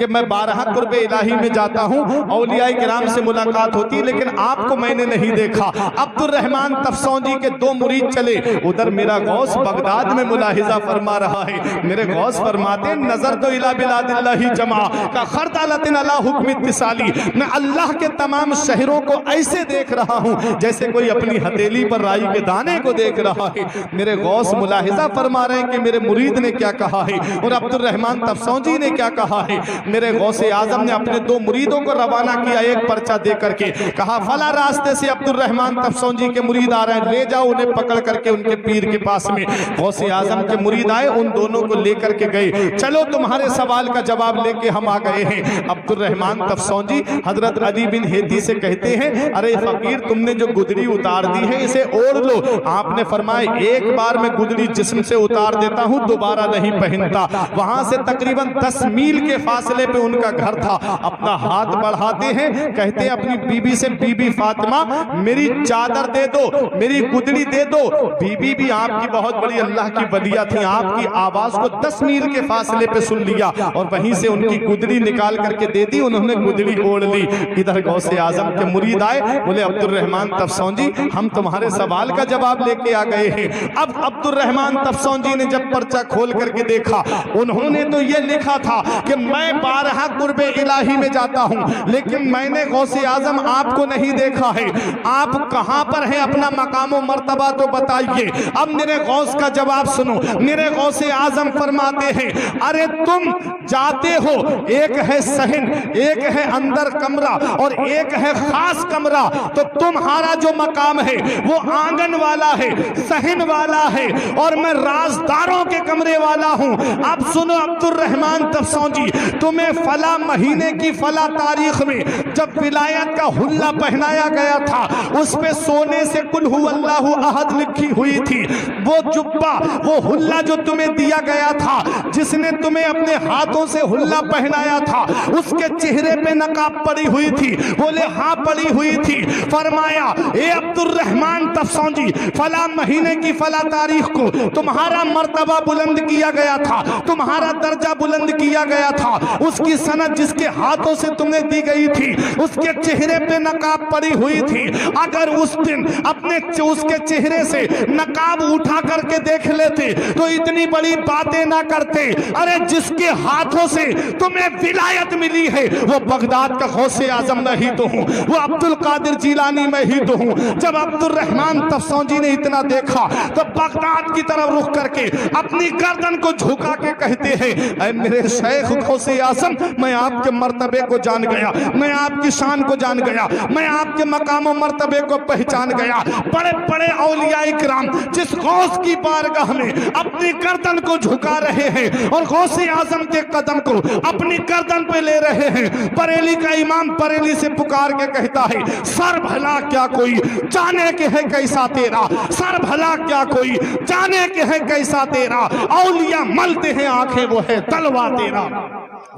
मैं बारहा कुर्बे इलाही में जाता हूँ, औलियाए किराम से मुलाकात होती, लेकिन आपको मैंने नहीं देखा। अब्दुल रहमान तफसौजी के 2 मुरीद चले, उधर मेरा गौस बगदाद में मुलाहिजा फरमा रहा है। मेरे गौस फरमाते नजर तो इला बिलादिल्लाहि जमा का खरदालतिन अला हुक्म इत्तिसाली, मैं अल्लाह के तमाम शहरों को ऐसे देख रहा हूँ जैसे कोई अपनी हथेली पर राई के दाने को देख रहा है। मेरे गौस मुलाहिजा फरमा रहे हैं कि मेरे मुरीद ने क्या कहा है और अब्दुल रहमान तफसौजी ने क्या कहा है। मेरे गौसे आजम ने अपने 2 मुरीदों को रवाना किया, एक पर्चा दे करके कहा फला रास्ते से अब्दुल रहमान तफसौजी के मुरीद आ रहे हैं, ले जाओ उन्हें पकड़ करके उनके पीर के पास में। गौसे आजम के मुरीद आए, उन दोनों को लेकर के गए। चलो तुम्हारे सवाल का जवाब लेके हम आ गए हैं। अब्दुल रहमान तफसौजी हजरत अली बिन हेती से कहते हैं, अरे फकीर तुमने जो गुदड़ी उतार दी है इसे ओढ़ लो। आपने फरमाया एक बार मैं गुदड़ी जिस्म से उतार देता हूँ, दोबारा नहीं पहनता। वहां से तकरीबन 10 मील के फासले पे उनका घर था। अपना हाथ बढ़ाते हैं, कहते हैं अपनी बीबी से, बीबी फातिमा मेरी चादर दे दो, मेरी गुदड़ी दे दो। बीबी भी आपकी बहुत बड़ी अल्लाह की वलिया थी, आपकी आवाज को 10 मील के फासले पे सुन लिया और वहीं से उनकी गुदड़ी निकाल करके दे दी, उन्होंने गुदड़ी ओढ़ ली। इधर गौसे आजम के मुरीद आए, बोले अब्दुल रहमान तफसौजी हम तुम्हारे सवाल का जवाब लेके आ गए हैं। अब अब्दुल रहमान तफसौजी ने जब पर्चा खोल करके देखा, उन्होंने तो ये लिखा था कि मैं बारहा कुर्बे इलाही में जाता हूं, लेकिन मैंने गौसे आजम आपको नहीं देखा है। आप कहां पर हैं? अपना मकाम व मर्तबा तो बताइए। अब मेरे गौस का जवाब सुनो। मेरे गौसे आजम फरमाते हैं, अरे तुम जाते हो, एक है सहन, एक है अंदर कमरा और एक है खास कमरा, तो तुम्हारा जो मकाम है वो आंगन वाला है, सहन वाला है और मैं राजदारों के कमरे वाला हूं। अब सुनो अब्दुल रहमान तफसौजी, तुम्हें फला महीने की फला तारीख में जब विलायत का हुल्ला पहनाया गया था, उस पे सोने से कुल हुवल्लाहु अहद लिखी हुई थी। वो जुब्बा, वो हुल्ला जो तुम्हें दिया गया था, जिसने तुम्हें अपने हाथों से हुल्ला पहनाया था, उसके चेहरे पे नकाब पड़ी हुई थी। बोले हाँ पड़ी हुई थी। फरमाया ए अब्दुल रहमान तफसौजी, फला महीने की फला तारीख को तुम्हारा मर्तबा बुलंद किया गया था, तुम्हारा दर्जा बुलंद किया गया था। उसकी सनद जिसके हाथों से तुम्हें दी गई थी, उसके चेहरे पे नकाब पड़ी हुई थी। अगर उस दिन अपने उसके चेहरे से नकाब उठा करके देख लेते तो इतनी बड़ी बातें ना करते। अरे जिसके हाथों से तुम्हें विलायत मिली है वो बगदाद का गौसे आजम मैं ही तो हूँ, वो अब्दुल कादिर जिलानी मैं ही तो हूँ। जब अब्दुल रहमान तफसौजी ने इतना देखा तो बगदाद की तरफ रुख करके अपनी गर्दन को झुका के कहते हैं, ऐ मेरे शेख गौसे आजम, मैं आपके मर्तबे को जान गया, मैं आपकी शान को जान गया, मैं आपके मकाम और मर्तबे को पहचान गया। बड़े बड़े औलियाए किराम जिस गौस की बारगाह में अपनी गर्दन को झुका रहे हैं और गौसे आजम के कदम को अपनी गर्दन पे ले रहे हैं, बरेली का इमाम बरेली से पुकार के कहता है, सर भला क्या कोई जाने के है कैसा तेरा, सर भला क्या कोई जाने के है कैसा तेरा, औलिया मलते हैं आंखें वो है तलवा तेरा।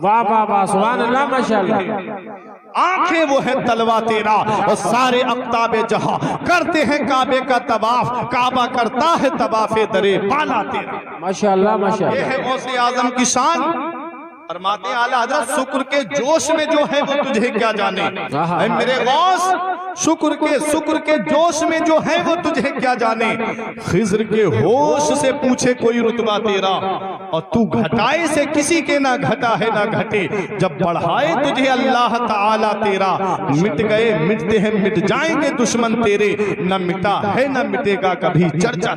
वाह वाह वाह, सुभान अल्लाह, माशाअल्लाह। आंखें वो है तलवा तेरा और सारे अफ्ताबे जहां करते हैं काबे का तवाफ, काबा करता है तवाफे दरे बाला तेरा। माशाअल्लाह माशाअल्लाह, ये है गौसे आजम की शान। फरमाते आला हजरत शुक्र के जोश में जो है वो तुझे क्या जाने। मेरे गौस शुक्र के जोश में जो है वो तुझे क्या जाने। खिज्र के होश से पूछे कोई रुतबा तेरा, और तू घटाए से किसी के ना घटा है ना घटे। जब बढ़ाए तुझे अल्लाह ताला तेरा, मिट गए मिटते हैं मिट जाएंगे दुश्मन तेरे, न मिटा है न मिटेगा कभी चर्चा।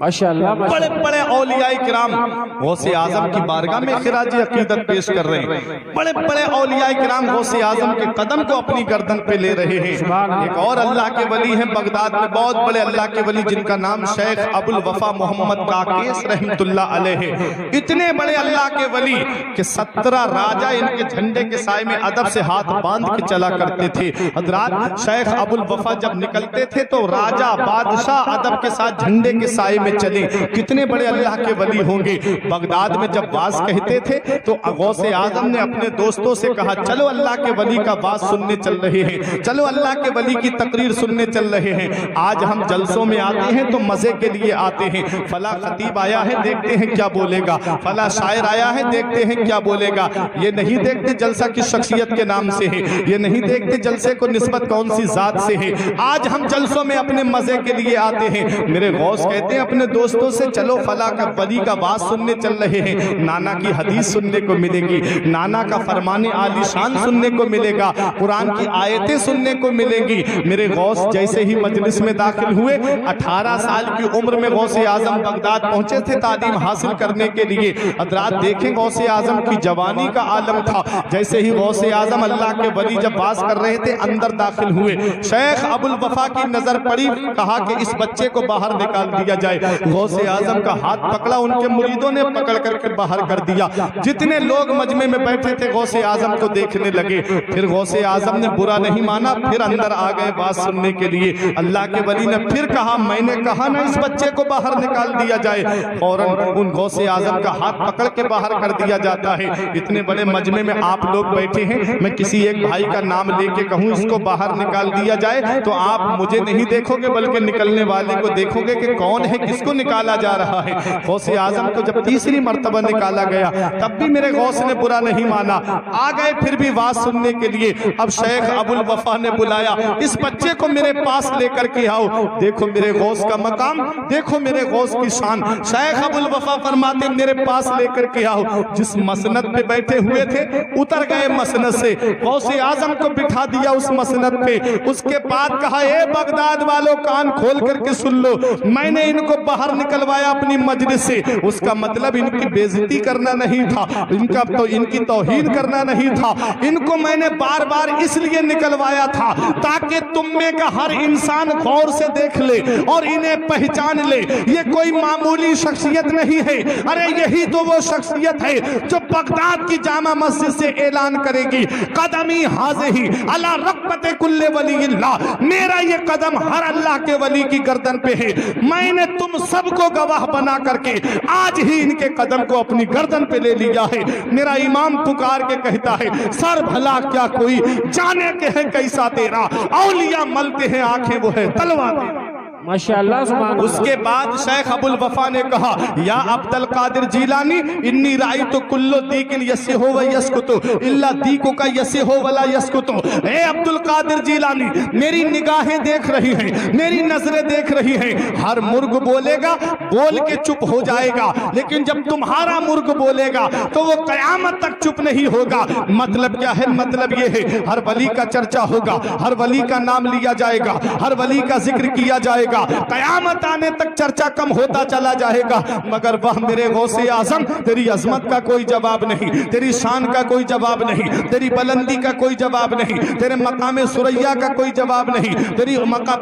माशाअल्लाह। बड़े बड़े औलिया किराम गौसे आजम की बारगाह में खिराज अकीदत पेश कर रहे हैं। बड़े बड़े औलिया किराम गौसे आजम के कदम को अपनी गर्दन पे ले रहे हैं। एक और अल्लाह के वली हैं बगदाद में, बहुत बड़े अल्लाह के वली, जिनका नाम शेख अबुल वफा मोहम्मद काकेस रहमतुल्लाह अलैहि है। इतने बड़े अल्लाह के वली कि 17 राजा इनके झंडे के साए में अदब से हाथ बांध के चला करते थे। हजरात, शेख अबुल वफा जब निकलते थे तो राजा बादशाह अदब के साथ झंडे के साए में चले। कितने बड़े अल्लाह के वली होंगे। बगदाद में जब वाज कहते थे तो गौसे आजम ने अपने दोस्तों से कहा, चलो अल्लाह के वली का वाज सुनने चल रहे हैं, चलो अल्लाह के वली की तकरीर सुनने चल रहे हैं। आज हम जलसों में आते हैं तो मजे के लिए आते हैं। फला खतीब आया है, देखते हैं क्या बोलेगा, फला शायर आया है, देखते हैं क्या बोलेगा। ये नहीं देखते जलसा किस शख्सियत के नाम से है, ये नहीं देखते जलसे को निस्बत कौन सी जात से है। आज हम जलसों में अपने मजे के लिए आते हैं। मेरे गौस कहते हैं अपने दोस्तों से, चलो फला का वली का बात सुनने चल रहे हैं, नाना की हदीस सुनने को मिलेगी, नाना का फरमाने आली शान सुनने को मिलेगा, कुरान की आयतें सुनने को मिलेंगी। मेरे गौस जैसे ही मजलिस में दाखिल हुए, 18 साल की उम्र में गौसे आजम बगदाद पहुंचे थे तालीम हासिल करने के लिए। हजरात देखें, गौसे आजम की जवानी का आलम था। जैसे ही गौसे आजम अल्लाह के वली जब बात कर रहे थे, अंदर दाखिल हुए, शेख अबुल वफा की नजर पड़ी, कहा कि इस बच्चे को बाहर निकाल दिया जाए। गौसे आजम का हाथ पकड़ा, उनके मुरीदों ने पकड़ करके बाहर कर दिया। जितने लोग मजमे में बैठे थे गौसे आजम को देखने लगे। फिर गौसे आजम ने बुरा नहीं माना, फिर अंदर आ गए बात सुनने के लिए। अल्लाह के वली ने फिर कहा, मैंने कहा ना इस बच्चे को बाहर निकाल दिया जाए। और उन गौसे आजम का हाथ पकड़ के बाहर कर दिया जाता है। इतने बड़े मजमे में आप लोग बैठे हैं, मैं किसी एक भाई का नाम लेके कहूँ इसको बाहर निकाल दिया जाए, तो आप मुझे नहीं देखोगे बल्कि निकलने वाले को देखोगे कि कौन है, किसको निकाला जा रहा है। गौसे आजम को जब तीसरी मर्तबा निकाला गया तब भी मेरे गौस ने बुरा नहीं माना, आ गए फिर भी बात सुनने के लिए। अब शेख अबुल वफा ने बुलाया, इस बच्चे को मेरे पास लेकर के आओ। देखो मेरे गौस का मकाम, देखो मेरे गौस की शान। शेख अबुल वफा फरमाते, मेरे पास लेकर के आओ। जिस मसनद पे बैठे हुए थे उतर गए मसनद से, गौसे आजम को बिठा दिया उस मसनद पे। उसके बाद कहा, ए बगदाद वालों कान खोल करके सुन लो, मैंने इनको बाहर निकलवाया अपनी मजलिस से, उसका मतलब इनकी बेइज्जती करना नहीं था, इनकी तौहीन करना नहीं था। इनको मैंने बार बार इसलिए निकलवाया था ताकि तुम में का हर इंसान गौर से देख ले और इन्हें पहचान ले। ये कोई मामूली शख्सियत नहीं है, अरे यही तो वो शख्सियत है जो बगदाद की जामा मस्जिद से ऐलान करेगी, कदमी हाज़िही अला रक़बते कुल्ले वलील्लाह, मेरा ये कदम हर अल्लाह के वली की गर्दन पे है। मैंने तुम सबको गवाह बना करके आज ही इनके कदम को अपनी गर्दन पे ले लिया है। मेरा इमाम पुकार के कहता है, सर भला क्या कोई जाने के है कैसा तेरा, औलिया मलते हैं आंखें वो है तलवा तेरा। माशाअल्लाह सुभान। उसके बाद शेख अबुल वफा ने कहा, या अब्दुल कादिर जीलानी इन्नी राई तो कुल्लो दीकिन यसे हो व यसकुतो इल्ला दीको का यसे हो वला यसकुतो। ए अब्दुल कादिर जीलानी, मेरी निगाहें देख रही हैं, मेरी नजरें देख रही हैं। हर मुर्ग बोलेगा, बोल के चुप हो जाएगा, लेकिन जब तुम्हारा मुर्ग बोलेगा तो वो कयामत तक चुप नहीं होगा। मतलब क्या है? मतलब ये है, हर वली का चर्चा होगा, हर वली का नाम लिया जाएगा, हर वली का जिक्र किया जाएगा। कयामत आने तक चर्चा कम होता चला जाएगा, मगर वह मेरे गौसे आजम, तेरी अजमत का कोई जवाब नहीं, तेरी शान का कोई जवाब नहीं, तेरी बुलंदी का कोई जवाब नहीं, तेरे मकाम सुरैया का कोई जवाब नहीं,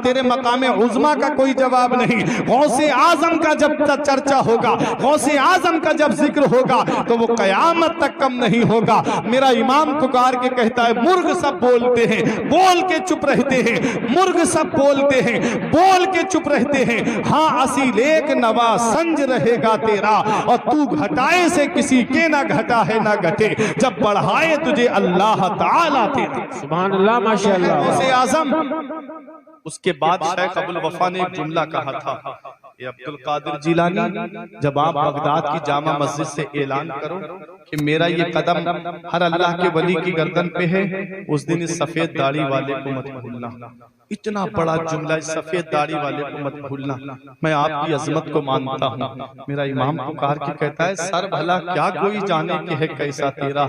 तेरे मकाम उज़्मा का कोई जवाब नहीं। गौसे आजम का जब तक चर्चा होगा, गौसे आजम का जब जिक्र होगा तो वो कयामत तक कम नहीं होगा। मेरा इमाम पुकार के कहता है, मुर्ग सब बोलते हैं, बोल के चुप रहते हैं, मुर्ग सब बोलते हैं, बोल के चुप रहते हैं। हाँ असील एक नवा संज रहेगा तेरा, और तू घटाए से किसी के ना घटा है ना घटे, जब बढ़ाए तुझे अल्लाह ताला तेरा। सुभान अल्लाह, माशाअल्लाह। गौसे आजम। उसके बाद शेख अबुल वफा ने एक जुमला कहा था, ये अब्दुल कादिर जिलानी, जब आप बगदाद की जामा मस्जिद से ऐलान करो कि मेरा ये कदम हर अल्लाह के वली की गर्दन पे है, उस दिन इस सफेद दाढ़ी वाले को मत भूलना। इतना बड़ा जुमला, इस सफेद दाढ़ी वाले को मत भूलना। मैं आपकी अजमत को मानता हूँ। मेरा इमाम पुकार के कहता है, सर भला क्या कोई जाने के है कैसा तेरा,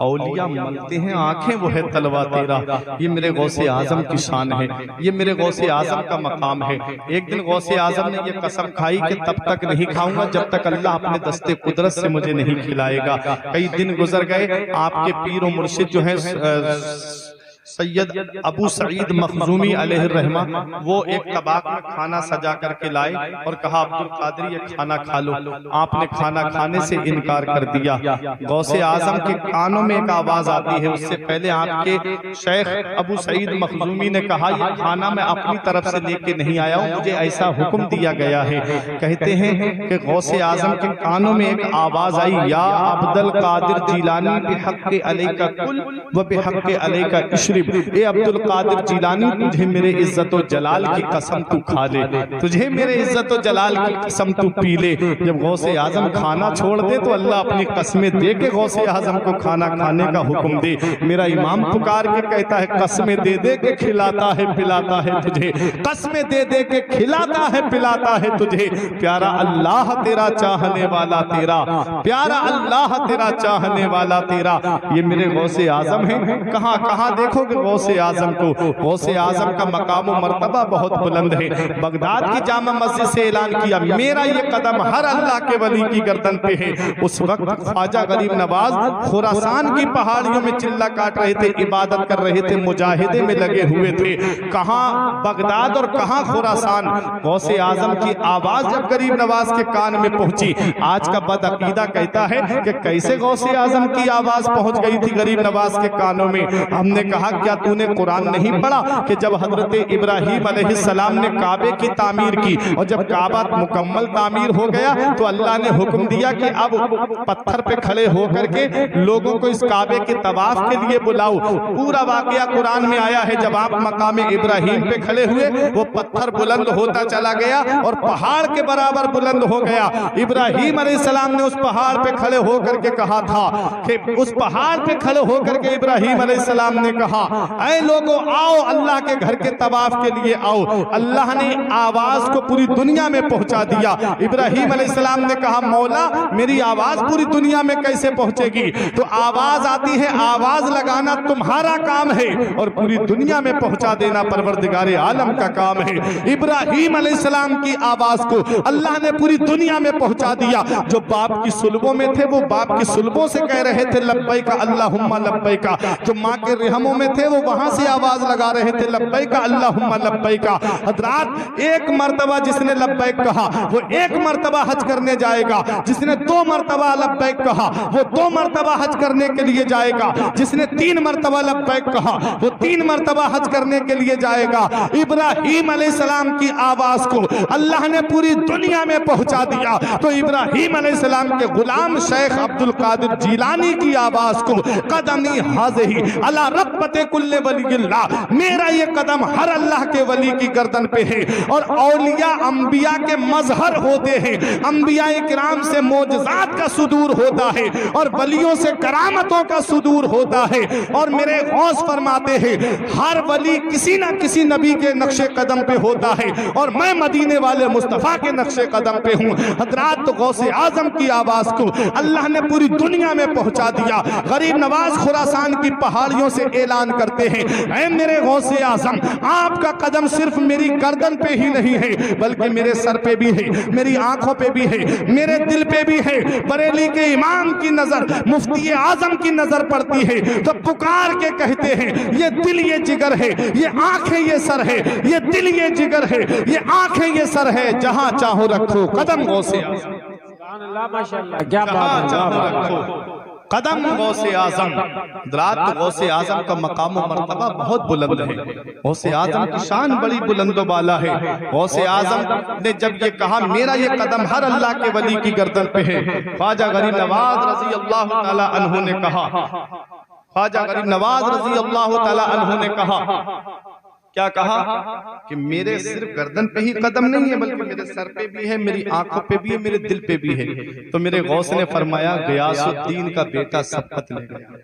औलिया मलते हैं आंखें वो है तलवा तेरा। ये मेरे गौसे आजम की शान है, ये मेरे गौसे आजम का मकाम है। एक दिन गौसे आजम ने ये कसम खाई कि तब तक नहीं खाऊंगा जब तक अल्लाह अपने दस्ते कुदरत से मुझे नहीं खिलाएगा। कई दिन गुजर गए, आपके पीर और मुर्शिद जो है सैयद अबू सईद मखजूमी अलैहिर्रहमा, वो एक तबाक में खाना सजा करके लाए और कहा अब्दुल कादिर ये खाना खा लो। आपने खाना खाने से इनकार कर दिया। गौसे आजम के कानों में एक आवाज आती है, उससे पहले आपके शेख अबू सईद मखजूमी ने कहा ये खाना मैं अपनी तरफ से लेके नहीं आया हूँ, मुझे ऐसा हुक्म दिया गया है। कहते हैं कि गौसे आजम के कानों में एक आवाज आई, या अब्दुल कादिर जिलानी बिहक़्क़ि अलैका कुल व बिहक़्क़ि अलैका इश्रब। ए अब्दुल कादिर जिलानी, तुझे मेरे इज्जत और जलाल की कसम तू खा ले, तुझे मेरे इज्जत और जलाल की कसम तू पी ले। जब गौसे आजम खाना छोड़ दे तो अल्लाह अपनी कसमें दे के गौसे आजम को खाना खाने का हुक्म दे। मेरा इमाम पुकार के कहता है, कसमें दे दे के खिलाता है पिलाता है तुझे, कसमें दे दे के खिलाता है पिलाता है तुझे। प्यारा अल्लाह तेरा चाहने वाला तेरा, प्यारा अल्लाह तेरा चाहने वाला तेरा। ये मेरे गौसे आजम है। कहाँ कहाँ देखो गौसे आजम को, गौसे आजम का मकाम और मर्तबा बहुत बुलंद है। बगदाद की जामा मस्जिद से ऐलान किया, मेरा ये कदम हर अल्लाह के वली की गर्दन पे है। उस वक्त ख्वाजा गरीब नवाज खुरासान की पहाड़ियों में चिल्ला काट रहे थे, इबादत कर रहे थे, मुजाहिदे में लगे हुए थे। कहाँ बगदाद और कहाँ खुरासान। गौसे आजम की आवाज जब गरीब नवाज के कान में पहुंची, आज का बदअकीदा कहता है कि कैसे गौसे आजम की आवाज पहुंच गई थी गरीब नवाज के कानों में। हमने कहा, क्या तूने कुरान नहीं पढ़ा कि जब हजरत इब्राहिम अलैहिस्सलाम ने काबे की तामीर की और जब काबा मुकम्मल तामीर हो गया तो अल्लाह ने हुक्म दिया कि अब पत्थर पे खड़े होकर के लोगों को इस काबे के तवाफ के लिए बुलाओ। पूरा वाकया कुरान में आया है। जब आप मकाम इब्राहिम पे खड़े हुए, वो पत्थर बुलंद होता चला गया और पहाड़ के बराबर बुलंद हो गया। इब्राहिम अलैहिस्सलाम ने उस पहाड़ पे खड़े होकर के कहा था कि उस पहाड़ पे खड़े होकर के इब्राहिम अलैहिस्सलाम ने कहा, ऐ लोगों आओ अल्लाह के घर के तवाफ के लिए आओ। अल्लाह ने आवाज को पूरी दुनिया में पहुंचा दिया। इब्राहिम अलैहिस्सलाम ने कहा, मौला मेरी आवाज पूरी दुनिया में कैसे पहुंचेगी? तो आवाज आती है, आवाज लगाना तुम्हारा काम है और पूरी दुनिया में पहुंचा देना परवरदिगारे आलम का काम है। इब्राहिम अलैहिस्सलाम की आवाज को अल्लाह ने पूरी दुनिया में पहुंचा दिया। जो बाप की सुल्बों में थे वो बाप की सुल्बों से कह रहे थे लब्बैका अल्लाहुम्मा लब्बैका। जो माँ के रहमों में थे वो वहां से आवाज लगा रहे थे लब्बैका अल्लाहुम्मा लब्बैका। हजरात, एक मर्तबा जिसने लब्बैक कहा वो एक मर्तबा हज करने जाएगा। जिसने 2 मर्तबा लब्बैक कहा वो 2 मर्तबा हज करने के लिए जाएगा। जिसने 3 मर्तबा लब्बैक कहा वो 3 मर्तबा हज करने के लिए जाएगा। इब्राहिम अलैहिस्सलाम की आवाज को अल्लाह ने पूरी दुनिया में पहुंचा दिया। तो इब्राहिम अलैहिस्सलाम के गुलाम शेख अब्दुल कादिर जिलानी की आवाज को कदमी हाज़िही अला रब्बते कुल्ले वलील्लाह, मेरा ये कदम हर अल्लाह के वली की गर्दन पे है। और औलिया अंबिया के मजहर होते हैं। अंबिया किराम से मोजज़ात का सुदूर होता है और वलियों से करामतों का सुदूर होता है। और मेरे गौस फरमाते हैं, हर वली किसी ना किसी नबी के नक्शे कदम पे होता है और मैं मदीने वाले मुस्तफ़ा के नक्शे कदम पे हूँ। हजरात, तो गौसे आजम की आवाज को अल्लाह ने पूरी दुनिया में पहुंचा दिया। गरीब नवाज खुरासान की पहाड़ियों से ऐलान करते हैं, ऐ मेरे गौसे आजम, आपका कदम सिर्फ मेरी गर्दन पे ही नहीं है बल्कि मेरे सर पे भी है, मेरी आंखों पे भी है, मेरे दिल पे भी है। बरेली के इमाम की नजर, मुफ्ती आजम की नजर पड़ती है तो पुकार के कहते हैं, ये दिल ये जिगर है, ये आंखें ये सर है, ये दिल ये जिगर है, ये आंखें ये सर है, जहां चाहो रखो कदम गौसे आजम, जहां चाहो रखो कदम गौसे आजम। रात गौसे आजम का मकाम और मर्तबा बहुत बुलंद है। गौसे आजम की शान बड़ी बुलंद वाला है। गौसे आजम ने जब ये कहा मेरा ये कदम हर अल्लाह के वली की गर्दन पे है, ख्वाजा गरीब नवाज रजी अल्लाह ताला अन्हु ने कहा, ख्वाजा गरीब नवाज रजी अल्लाह ताला अन्हु ने कहा क्या कहा कि मेरे सिर्फ गर्दन पे ही कदम नहीं है, बल्कि मेरे सर पे भी है, मेरी आंखों पे भी है, मेरे दिल पे भी है। तो मेरे गौस ने फरमाया गयासुद्दीन का बेटा सबकत ले गया,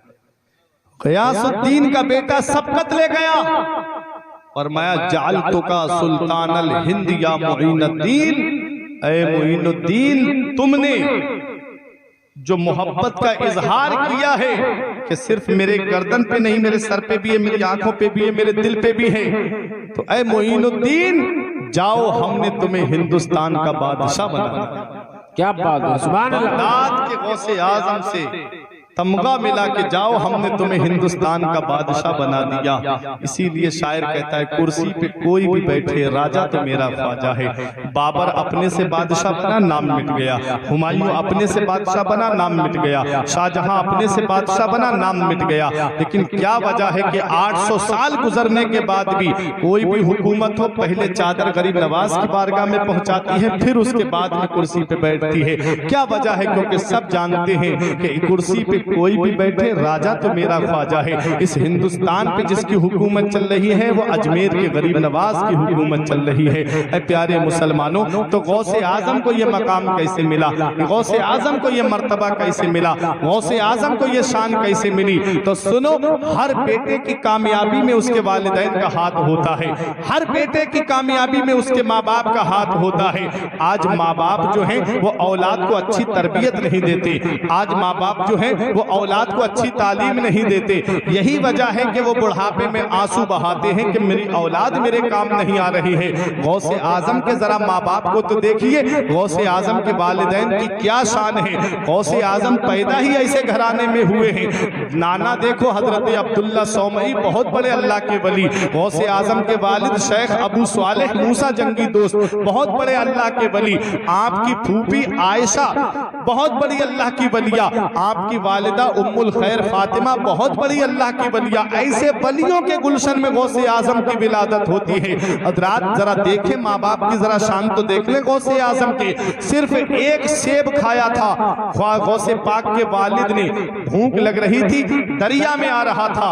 गयासुद्दीन का बेटा सबकत ले गया। फरमाया जालतुका सुल्तानल हिंद या मुईनुद्दीन, ऐ मुईनुद्दीन तुमने जो मोहब्बत का इजहार किया है कि सिर्फ मेरे गर्दन पे नहीं, मेरे सर पे भी है, मेरी आंखों पे भी है, मेरे दिल पे भी है, तो ऐ मुईनुद्दीन जाओ, हमने तुम्हें हिंदुस्तान का बादशाह बना दिया। क्या बात है, सुभान अल्लाह। बगदाद के गौसे आजम से तमगा मिला के जाओ, हमने तुम्हें हिंदुस्तान का बादशाह बना दिया। इसीलिए शायर कहता है कुर्सी पे कोई भी बैठे राजा तो मेरा ख्वाजा है। बाबर अपने से बादशाह बना, नाम मिट गया। हुमायूं अपने से बादशाह बना, नाम मिट गया। शाहजहां अपने से बादशाह बना, नाम मिट गया। लेकिन क्या वजह है कि 800 साल गुजरने के बाद भी कोई भी हुकूमत हो, पहले चादर गरीब नवाज की बारगाह में पहुंचाती है, फिर उसके बाद में कुर्सी पे बैठती है। क्या वजह है? क्योंकि सब जानते हैं कि कुर्सी पे कोई भी बैठे राजा तो मेरा ख्वाजा है। इस हिंदुस्तान पे जिसकी हुकूमत चल रही है वो अजमेर के गरीब नवाज की हुकूमत चल रही है। प्यारे मुसलमानों, तो गौसे आजम को ये मकाम कैसे मिला, गौसे आजम को ये मर्तबा कैसे मिला, गौसे आजम को ये शान कैसे मिली? तो सुनो, हर बेटे की कामयाबी में उसके वालिदैन का हाथ होता है, हर बेटे की कामयाबी में उसके माँ बाप का हाथ होता है। आज माँ बाप जो है वो औलाद को अच्छी तरबियत नहीं देते, आज माँ बाप जो है वो औलाद को अच्छी तालीम नहीं देते। यही वजह है कि वो बुढ़ापे में आंसू बहाते हैं कि मेरी औलाद मेरे काम नहीं आ रही है। गौसे आजम के जरा माँ बाप को तो देखिए, गौसे आजम के वालिदैन की क्या शान है। गौसे आजम पैदा ही ऐसे घराने में हुए हैं। नाना देखो हजरत अब्दुल्ला सौमई, बहुत बड़े अल्लाह के वली। गौसे आजम के वालिद शेख अबू स्वालेह मूसा जंगी दोस्त, बहुत बड़े अल्लाह के वली। आपकी फूफी आयशा बहुत बड़ी अल्लाह की वलिया, आपकी वालिदा उम्मुल खैर फातिमा बहुत बड़ी अल्लाह की वलिया। ऐसे वलियों के गुलशन में गौसे आजम की विलादत होती है। हजरात जरा देखें, माँ बाप की जरा शान तो देख लें। गौसे आजम के सिर्फ एक सेब खाया था, गौसे पाक के वालिद ने, भूख लग रही थी, दरिया में आ रहा था,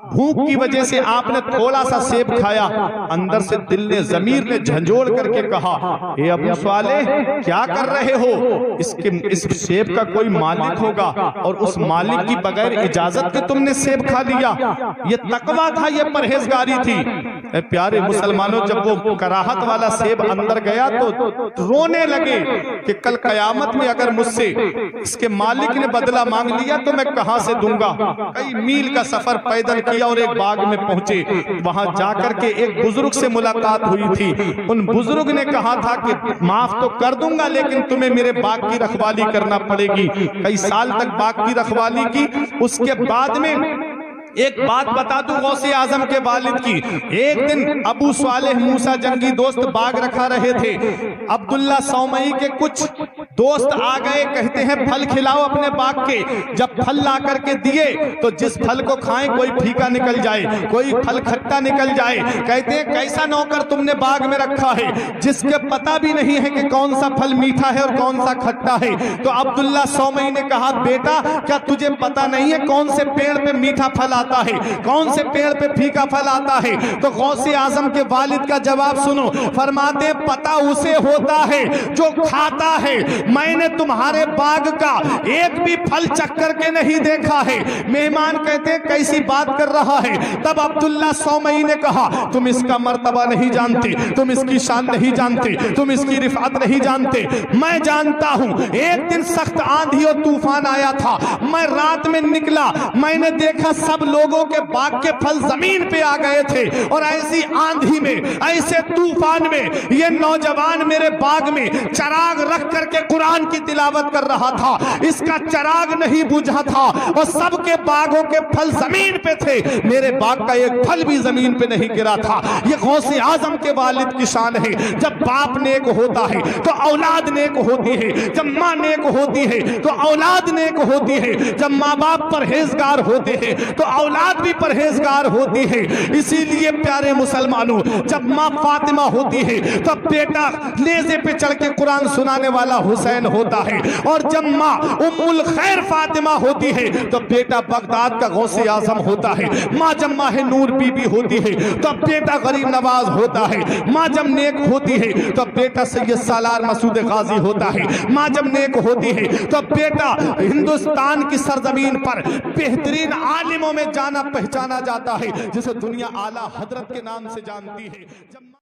भूख की वजह से आपने थोड़ा सा सेब खाया, अंदर से दिल ने, जमीर ने झंझोड़ करके कहा, ए अबू स्वालेह क्या कर रहे हो? इस सेब का कोई मालिक होगा और उस मालिक की बगैर इजाजत के तुमने सेब खा लिया। ये तकवा था, ये परहेजगारी थी। प्यारे मुसलमानों, जब वो कराहत वाला सेब अंदर गया तो रोने लगे कि कल कयामत में अगर मुझसे इसके मालिक ने बदला मांग लिया तो मैं कहां से दूंगा। कई मील का सफर पैदल किया और एक बाग में पहुंचे। वहां जाकर के एक बुजुर्ग से मुलाकात हुई थी। उन बुजुर्ग ने कहा था कि माफ तो कर दूंगा, लेकिन तुम्हें मेरे बाग की रखवाली करना पड़ेगी। कई साल तक बाग की रखवाली की। उसके बाद में एक बात बता दूं गौसे आजम के वालिद की। एक दिन अबू स्वालेह मूसा जंगी दोस्त बाग रखा रहे थे। अब्दुल्ला सौमई के कुछ दोस्त आ गए, कहते हैं फल खिलाओ अपने बाग के। जब फल ला करके दिए तो जिस फल को खाएं कोई फीका निकल जाए, कोई फल खट्टा निकल जाए। कहते हैं कैसा नौकर तुमने बाग में रखा है जिसके पता भी नहीं है कि कौन सा फल मीठा है और कौन सा खट्टा है। तो अब्दुल्ला सौमई ने कहा, बेटा क्या तुझे पता नहीं है कौन से पेड़ पे मीठा फल आता है, कौन से पेड़ पे फीका फल आता है? तो गौसे आजम के वालिद का जवाब सुनो, फरमाते पता उसे होता है जो खाता है। मैंने तुम्हारे बाग का एक भी फल चक्कर के नहीं देखा है। मेहमान कहते हैं कैसी बात कर रहा है? तब अब्दुल्ला सौमई ने कहा, तुम इसका मर्तबा नहीं जानते, तुम इसकी शान नहीं जानते, तुम इसकी रिफात नहीं जानते। मैं जानता हूं। एक दिन सख्त आंधी और तूफान आया था, मैं रात में निकला, मैंने देखा सब लोगों के बाग के फल जमीन पे आ गए थे। और ऐसी आंधी में, ऐसे तूफान में ये नौजवान मेरे बाग में चराग रख करके कुरान की तिलावत कर रहा था। इसका चराग नहीं बुझा था और सबके बागों के फल जमीन पे थे, मेरे बाग का एक फल भी जमीन पे नहीं गिरा था। ये गौसे आजम के वालिद की शान है। जब बाप नेक होता है तो औलाद नेक होती है, जब माँ नेक होती है तो औलाद नेक होती है, जब माँ बाप परहेजगार होते हैं तो औलाद भी परहेजगार होती है। इसीलिए प्यारे मुसलमानों, जब माँ फातिमा होती है तब बेटा नेज़े पे चढ़ के कुरान सुनाने वाला हुसैन हुसैन होता है, और जब माँ उम्मुल खैर फातिमा होती है तो बेटा बगदाद का गौसे आजम होता है। माँ जब माह नूर बीबी होती है तो बेटा गरीब नवाज होता है। माँ जब नेक होती है तो बेटा सैयद सालार मसूद गाजी होता है। माँ जब नेक होती है तो बेटा हिंदुस्तान की सरजमीन पर बेहतरीन आलिमों में जाना पहचाना जाता है, जिसे दुनिया आला हजरत के नाम से जानती है।